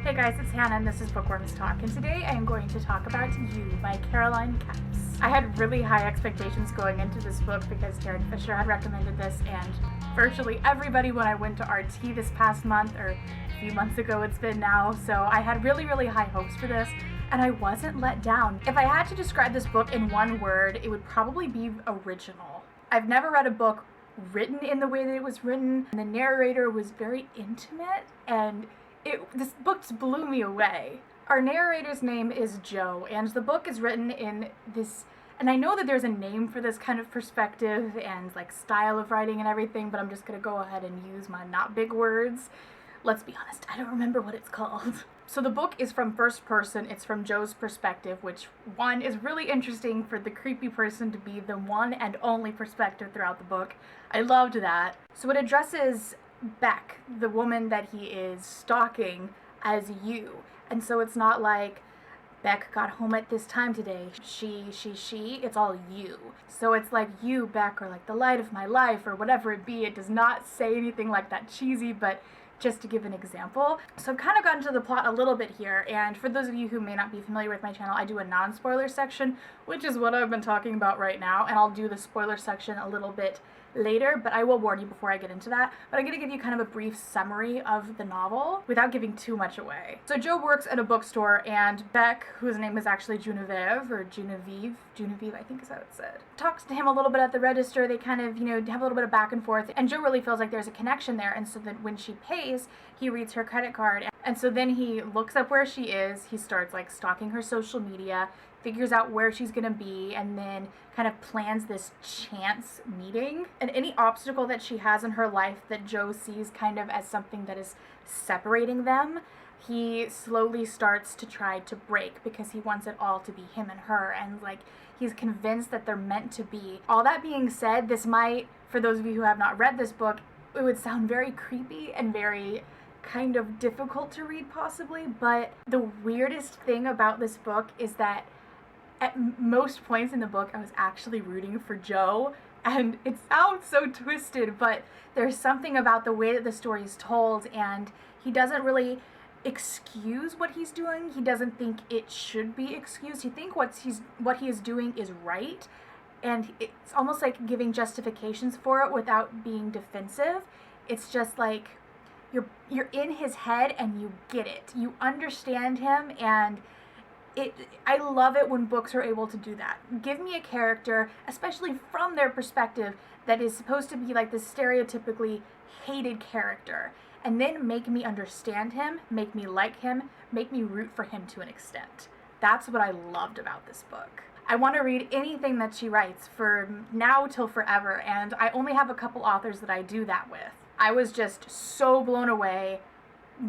Hey guys, it's Hannah and this is Bookworms Talk, and today I am going to talk about You by Kepnes. I had really high expectations going into this book because Karen Fisher had recommended this, and virtually everybody when I went to RT this past month, or a few months ago it's been now, so I had really high hopes for this, and I wasn't let down. If I had to describe this book in one word, it would probably be original. I've never read a book written in the way that it was written, and the narrator was very intimate, and this book just blew me away. Our narrator's name is Joe, and the book is written in this, and I know that there's a name for this kind of perspective and like style of writing and everything, but I'm just gonna go ahead and use my not big words. Let's be honest, I don't remember what it's called. So the book is from first person, it's from Joe's perspective, which one is really interesting for the creepy person to be the one and only perspective throughout the book. I loved that. So it addresses Beck, the woman that he is stalking, as you. And so it's not like Beck got home at this time today. She, it's all you. So it's like you, Beck, or like the light of my life, or whatever it be. It does not say anything like that cheesy, but just to give an example. So I've kind of gotten to the plot a little bit here, and for those of you who may not be familiar with my channel, I do a non-spoiler section, which is what I've been talking about right now, and I'll do the spoiler section a little bit later, but I will warn you before I get into that. But I'm going to give you kind of a brief summary of the novel without giving too much away. So Joe works at a bookstore, and Beck, whose name is actually Genevieve, I think is how it's said, talks to him a little bit at the register. They kind of, have a little bit of back and forth, and Joe really feels like there's a connection there, and so that when she pays, he reads her credit card, and so then he looks up where she is, he starts like stalking her social media, figures out where she's gonna be, and then kind of plans this chance meeting. And any obstacle that she has in her life that Joe sees kind of as something that is separating them, he slowly starts to try to break, because he wants it all to be him and her, and like he's convinced that they're meant to be. All that being said, this might, for those of you who have not read this book, it would sound very creepy and very kind of difficult to read possibly, but the weirdest thing about this book is that at most points in the book I was actually rooting for Joe, and it sounds so twisted, but there's something about the way that the story is told, and he doesn't really excuse what he's doing. He doesn't think it should be excused. He thinks what he is doing is right, and it's almost like giving justifications for it without being defensive. It's just like you're in his head and you get it. You understand him, and I love it when books are able to do that. Give me a character, especially from their perspective, that is supposed to be like this stereotypically hated character, and then make me understand him, make me like him, make me root for him to an extent. That's what I loved about this book. I want to read anything that she writes from now till forever, and I only have a couple authors that I do that with. I was just so blown away.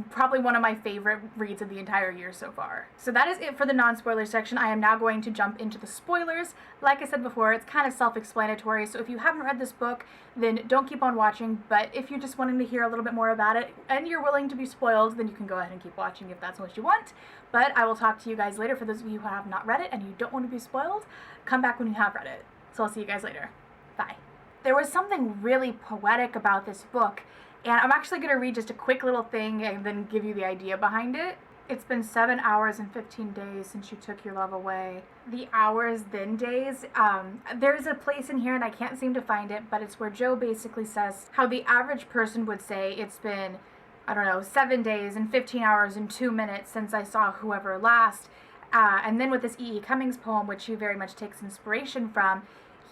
Probably one of my favorite reads of the entire year so far. So that is it for the non-spoiler section. I am now going to jump into the spoilers. Like I said before, it's kind of self-explanatory, so if you haven't read this book, then don't keep on watching, but if you're just wanting to hear a little bit more about it, and you're willing to be spoiled, then you can go ahead and keep watching if that's what you want. But I will talk to you guys later. For those of you who have not read it and you don't want to be spoiled, come back when you have read it. So I'll see you guys later. Bye. There was something really poetic about this book, and I'm actually going to read just a quick little thing and then give you the idea behind it. It's been 7 hours and 15 days since you took your love away. The hours, then days. There's a place in here, and I can't seem to find it, but it's where Joe basically says how the average person would say it's been, 7 days and 15 hours and 2 minutes since I saw whoever last. And then with this E.E. Cummings poem, which he very much takes inspiration from,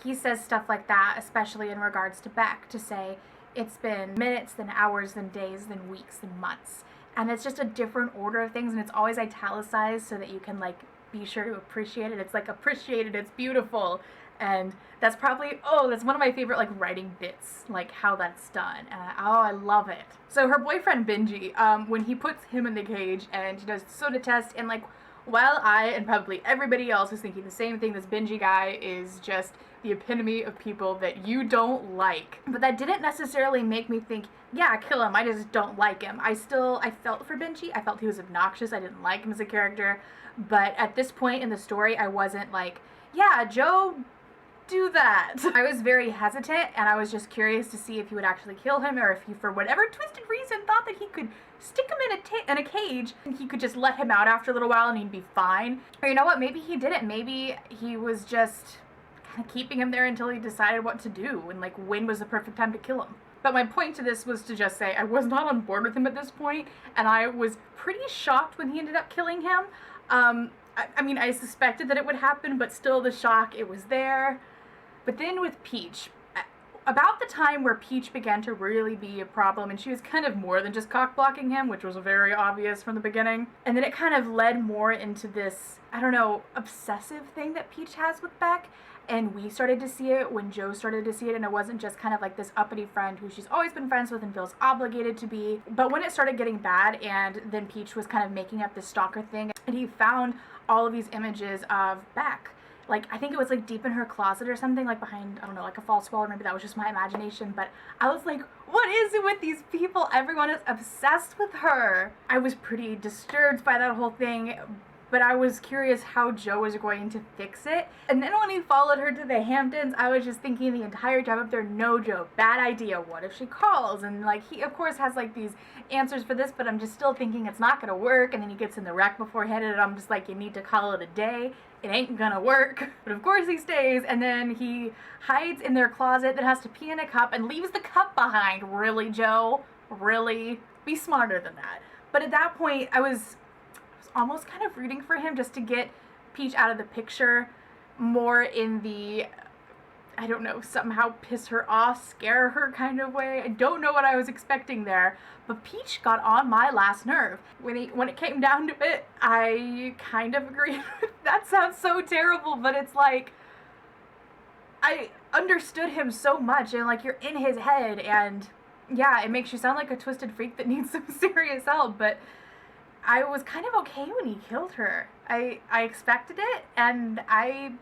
he says stuff like that, especially in regards to Beck, to say it's been minutes, then hours, then days, then weeks, then months. And it's just a different order of things, and it's always italicized so that you can like be sure to appreciate it. It's like, appreciate it, it's beautiful. And that's probably, that's one of my favorite like writing bits, like how that's done. I love it. So her boyfriend Benji, when he puts him in the cage and he does the soda test, and like, while I and probably everybody else is thinking the same thing, this Benji guy is just the epitome of people that you don't like. But that didn't necessarily make me think, yeah, kill him, I just don't like him. I felt for Benji. I felt he was obnoxious. I didn't like him as a character. But at this point in the story, I wasn't like, yeah, Joe do that. I was very hesitant, and I was just curious to see if he would actually kill him, or if he, for whatever twisted reason, thought that he could stick him in a cage and he could just let him out after a little while and he'd be fine. Or you know what, maybe he didn't. Maybe he was just kind of keeping him there until he decided what to do and like when was the perfect time to kill him. But my point to this was to just say I was not on board with him at this point, and I was pretty shocked when he ended up killing him. I mean, I suspected that it would happen, but still the shock, it was there. But then with Peach, about the time where Peach began to really be a problem, and she was kind of more than just cock-blocking him, which was very obvious from the beginning, and then it kind of led more into this, I don't know, obsessive thing that Peach has with Beck, and we started to see it when Joe started to see it, and it wasn't just kind of like this uppity friend who she's always been friends with and feels obligated to be. But when it started getting bad, and then Peach was kind of making up this stalker thing, and he found all of these images of Beck. Like, I think it was like deep in her closet or something, like behind, I don't know, like a false wall, or maybe that was just my imagination, but I was like, what is it with these people? Everyone is obsessed with her. I was pretty disturbed by that whole thing, but I was curious how Joe was going to fix it. And then when he followed her to the Hamptons, I was just thinking the entire time up there, no, Joe, bad idea. What if she calls? And like, he of course has like these answers for this, but I'm just still thinking it's not gonna work. And then he gets in the wreck beforehand, and I'm just like, you need to call it a day. It ain't gonna work. But of course he stays, and then he hides in their closet that has to pee in a cup and leaves the cup behind. Really, Joe? Really? Be smarter than that. But at that point, I was almost kind of rooting for him just to get Peach out of the picture, more in the, I don't know, somehow piss her off, scare her kind of way. I don't know what I was expecting there, but Peach got on my last nerve. When it came down to it, I kind of agreed with, that sounds so terrible, but it's like, I understood him so much, and like, you're in his head, and yeah, it makes you sound like a twisted freak that needs some serious help, but I was kind of okay when he killed her. I expected it, and I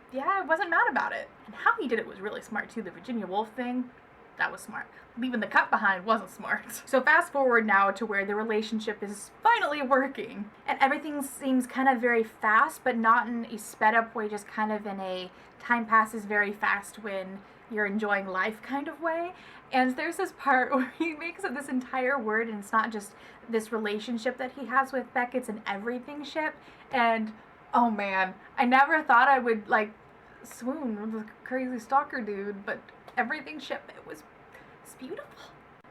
wasn't mad about it. And how he did it was really smart too. The Virginia Woolf thing, that was smart. Leaving the cup behind wasn't smart. So fast forward now to where the relationship is finally working, and everything seems kind of very fast, but not in a sped up way, just kind of in a time passes very fast when you're enjoying life kind of way. And there's this part where he makes up this entire word, and it's not just this relationship that he has with Beck, it's an everything ship. And oh man, I never thought I would like swoon with a crazy stalker dude, but everything ship, it's beautiful.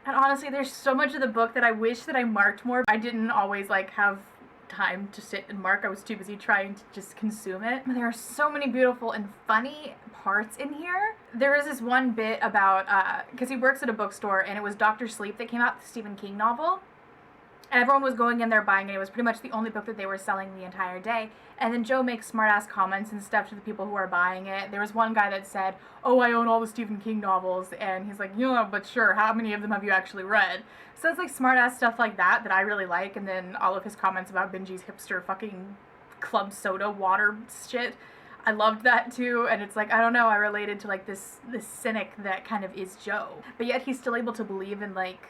And honestly, there's so much of the book that I wish that I marked more. I didn't always like have time to sit and mark. I was too busy trying to just consume it. There are so many beautiful and funny parts in here. There is this one bit about, because he works at a bookstore, and it was Dr. Sleep that came out, the Stephen King novel. And everyone was going in there buying it. It was pretty much the only book that they were selling the entire day. And then Joe makes smart-ass comments and stuff to the people who are buying it. There was one guy that said, oh, I own all the Stephen King novels. And he's like, yeah, but sure, how many of them have you actually read? So it's like smart-ass stuff like that I really like. And then all of his comments about Benji's hipster fucking club soda water shit, I loved that too. And it's like, I don't know, I related to like this cynic that kind of is Joe. But yet he's still able to believe in like,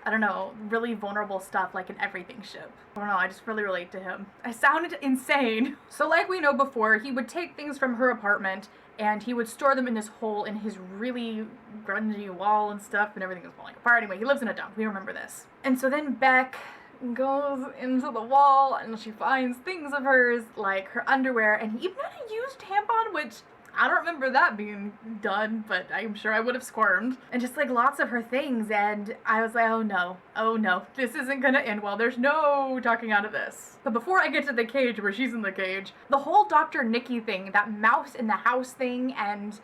I don't know, really vulnerable stuff like an everything ship. I don't know, I just really relate to him. I sounded insane. So like we know before, he would take things from her apartment and he would store them in this hole in his really grungy wall and stuff, and everything was falling apart. Anyway, he lives in a dump. We remember this. And so then Beck goes into the wall and she finds things of hers, like her underwear, and even a used tampon, which I don't remember that being done, but I'm sure I would have squirmed. And just like lots of her things, and I was like, oh no, this isn't gonna end well. There's no talking out of this. But before I get to the cage where she's in the cage, the whole Dr. Nikki thing, that mouse in the house thing, and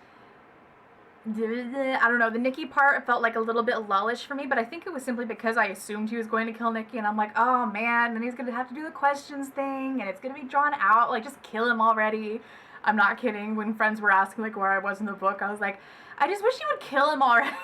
I don't know, the Nikki part felt like a little bit lullish for me, but I think it was simply because I assumed he was going to kill Nikki, and I'm like, oh man, then he's gonna have to do the questions thing, and it's gonna be drawn out, like just kill him already. I'm not kidding. When friends were asking like where I was in the book, I was like, I just wish you would kill him already.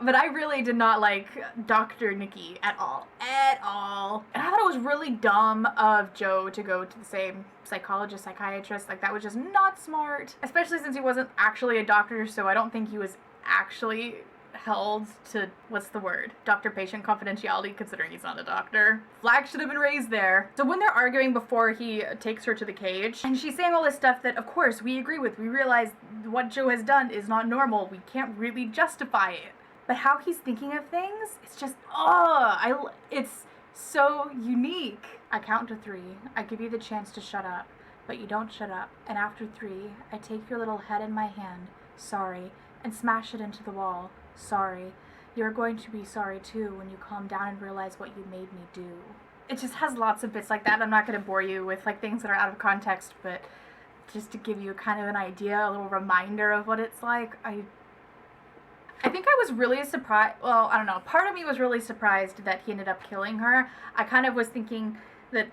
But I really did not like Dr. Nikki at all. At all. And I thought it was really dumb of Joe to go to the same psychologist, psychiatrist. Like, that was just not smart. Especially since he wasn't actually a doctor, so I don't think he was actually held to, what's the word? Doctor-patient confidentiality, considering he's not a doctor. Flag should have been raised there. So when they're arguing before he takes her to the cage, and she's saying all this stuff that, of course, we agree with. We realize what Joe has done is not normal. We can't really justify it. But how he's thinking of things, it's just, it's so unique. I count to 3. I give you the chance to shut up, but you don't shut up. And after 3, I take your little head in my hand, sorry, and smash it into the wall, sorry. You're going to be sorry too when you calm down and realize what you made me do. It just has lots of bits like that. I'm not going to bore you with like things that are out of context, but just to give you kind of an idea, a little reminder of what it's like. I think I was really surprised, well, I don't know, part of me was really surprised that he ended up killing her. I kind of was thinking that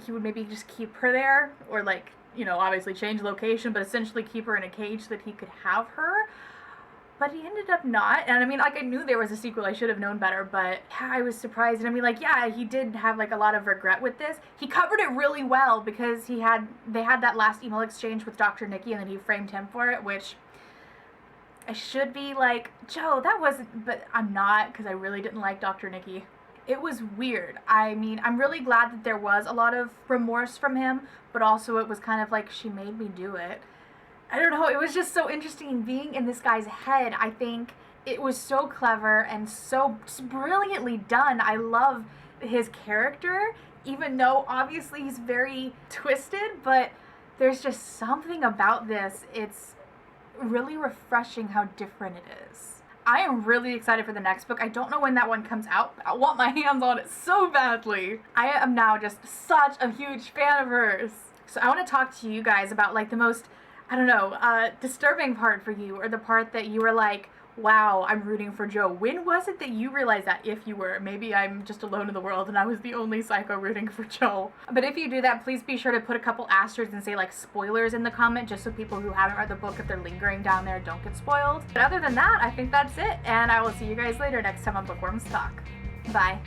he would maybe just keep her there, or like, you know, obviously change location, but essentially keep her in a cage so that he could have her. But he ended up not, and I mean, like, I knew there was a sequel, I should have known better, but yeah, I was surprised. And I mean, like, yeah, he did have like a lot of regret with this. He covered it really well because they had that last email exchange with Dr. Nikki, and then he framed him for it, which I should be like, Joe, that wasn't, but I'm not, because I really didn't like Dr. Nikki. It was weird. I mean, I'm really glad that there was a lot of remorse from him, but also it was kind of like, she made me do it. I don't know, it was just so interesting being in this guy's head. I think it was so clever and so brilliantly done. I love his character, even though obviously he's very twisted, but there's just something about this. It's really refreshing how different it is. I am really excited for the next book. I don't know when that one comes out, but I want my hands on it so badly. I am now just such a huge fan of hers. So I want to talk to you guys about like the most, I don't know, disturbing part for you, or the part that you were like, wow, I'm rooting for Joe. When was it that you realized that, if you were? Maybe I'm just alone in the world and I was the only psycho rooting for Joe. But if you do that, please be sure to put a couple asterisks and say like spoilers in the comment, just so people who haven't read the book, if they're lingering down there, don't get spoiled. But other than that, I think that's it, and I will see you guys later next time on Bookworms Talk. Bye.